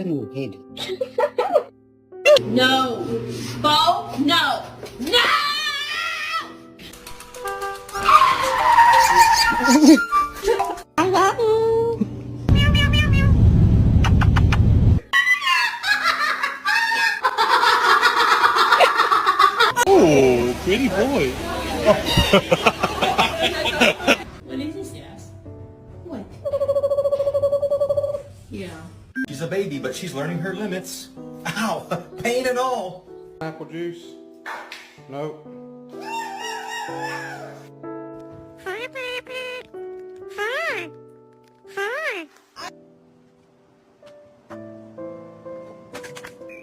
turn your head. No. Bo, no. No! I love you. Oh, pretty boy. What is this, yes? What? Yeah. She's a baby, but she's learning her limits. Ow! Pain and all. Apple juice? Nope.